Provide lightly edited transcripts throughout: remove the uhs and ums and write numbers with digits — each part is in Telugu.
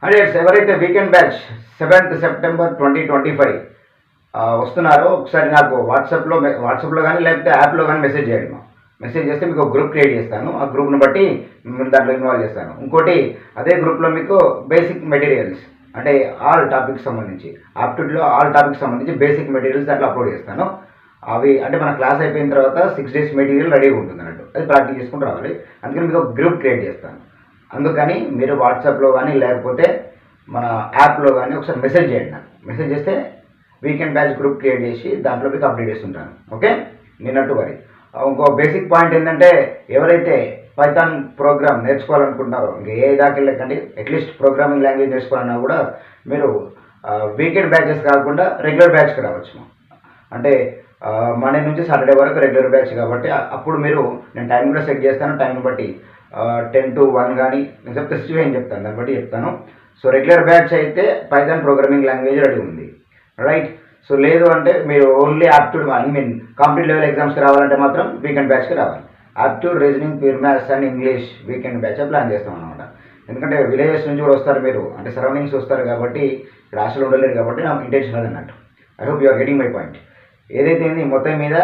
హండ్రెడ్స్ ఎవరైతే వీకెండ్ బ్యాచ్ 7th సెప్టెంబర్ 2025 వస్తున్నారో ఒకసారి నాకు వాట్సాప్లో కానీ లేకపోతే యాప్లో కానీ మెసేజ్ చేయండి. మెసేజ్ చేస్తే మీకు ఒక గ్రూప్ క్రియేట్ చేస్తాను. ఆ గ్రూప్ని బట్టి మిమ్మల్ని దాంట్లో ఇన్వాల్వ్ చేస్తాను. ఇంకోటి అదే గ్రూప్లో మీకు బేసిక్ మెటీరియల్స్ అంటే ఆల్ టాపిక్స్ సంబంధించి ఆప్టిట్యూడ్లో ఆల్ టాపిక్స్ సంబంధించి బేసిక్ మెటీరియల్స్ దాంట్లో అప్లోడ్ చేస్తాను. అవి అంటే మన క్లాస్ అయిపోయిన తర్వాత 6 days మెటీరియల్ రెడీగా ఉంటుంది అన్నట్టు. అది ప్రాక్టీస్ చేసుకుంటూ రావాలి. అందుకని మీకు ఒక గ్రూప్ క్రియేట్ చేస్తాను. అందుకని మీరు వాట్సాప్లో కానీ లేకపోతే మన యాప్లో కానీ ఒకసారి మెసేజ్ చేయండి. నాకు మెసేజ్ చేస్తే వీకెండ్ బ్యాచ్ గ్రూప్ క్రియేట్ చేసి దాంట్లో మీకు అప్డేట్ చేస్తుంటాను. ఓకే, నిన్నట్టు మరి ఇంకో బేసిక్ పాయింట్ ఏంటంటే ఎవరైతే పైథాన్ ప్రోగ్రామ్ నేర్చుకోవాలనుకుంటున్నారో ఇంకా ఏ దాకా వెళ్ళకండి, అట్లీస్ట్ ప్రోగ్రామింగ్ లాంగ్వేజ్ నేర్చుకోవాలన్నా కూడా మీరు వీకెండ్ బ్యాచెస్ కాకుండా రెగ్యులర్ బ్యాచ్కి రావచ్చు. అంటే మండే నుంచి సాటర్డే వరకు రెగ్యులర్ బ్యాచ్ కాబట్టి అప్పుడు నేను టైం కూడా సెట్ చేస్తాను. టైం బట్టి 10 to 1 కానీ నేను చెప్తే సిచ్యువేషన్ చెప్తాను, దాన్ని బట్టి చెప్తాను. సో రెగ్యులర్ బ్యాచ్ అయితే పైథాన్ ప్రోగ్రామింగ్ లాంగ్వేజ్ రెడీ ఉంది, రైట్. సో లేదు అంటే మీరు ఓన్లీ ఆప్ట్యూడ్ కాంపిటేటివ్ లెవెల్ ఎగ్జామ్స్కి రావాలంటే మాత్రం వీకెండ్ బ్యాచ్కి రావాలి. Aptitude, reasoning, pure maths and English weekend batch plan చేస్తాం అనమాట. ఎందుకంటే విలేజెస్ నుంచి కూడా వస్తారు మీరు, అంటే సరౌండింగ్స్ వస్తారు కాబట్టి ఇక్కడ హాస్టల్ ఉండలేరు కాబట్టి నాకు ఇంటెన్షన్ అది అన్నట్టు. I hope you are getting my point. ఏదైతే మొత్తం మీద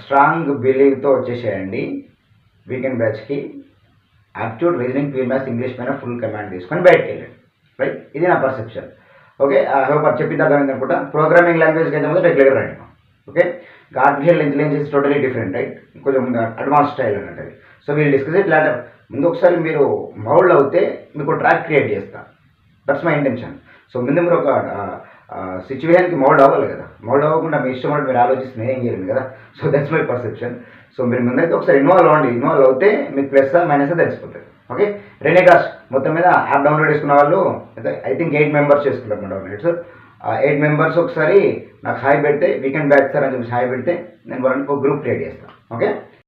స్ట్రాంగ్ బిలీవ్తో వచ్చేసేయండి వీకెండ్ బ్యాచ్కి. Aptitude, reasoning, pure maths, English పైన ఫుల్ కమాండ్ తీసుకొని బయటకు వెళ్ళండి, రైట్. ఇది నా పర్సెప్షన్. ఓకే, ఐ హోప్ అది చెప్పిన అర్థమైంది అనుకుంటా. ప్రోగ్రామింగ్ లాంగ్వేజ్కి అయితే ముందు రెగ్యులర్ రండి. Okay, artificial intelligence is totally different, right. కొంచెం అడ్వాన్స్ స్టైల్ అన్నట్టు. సో వీళ్ళు డిస్కస్ ఇట్ లాటర్. ముందు ఒకసారి మీరు మౌల్డ్ అవుతే మీకు ట్రాక్ క్రియేట్ చేస్తా. That's my intention. సో ముందు మీరు ఒక సిచ్యువేషన్కి మౌల్డ్ అవ్వాలి కదా. మౌల్డ్ అవ్వకుండా మీ ఇష్టం అంటే మీరు ఆలోచిస్తే ఏం చేయలేదు కదా. So that's my perception. So మీరు ముందైతే ఒకసారి ఇన్వాల్వ్ అవ్వండి. ఇన్వాల్వ్ అవుతే మీకు ప్లస్ మైనస్ తెలిసిపోతుంది. ఓకే, రెనేకాస్ మొత్తం మీద యాప్ డౌన్లోడ్ చేసుకున్న వాళ్ళు ఐ థింక్ 8 members చేసుకుంటారు మన డౌన్లోడ్స్. 8 members ఒకసారి నాకు హాయ్ పెడితే వీకెండ్ బ్యాచ్ సార్ అని చెప్పి హాయ్ పెడితే నేను వాళ్ళకి ఒక గ్రూప్ క్రియేట్ చేస్తాను. ఓకే.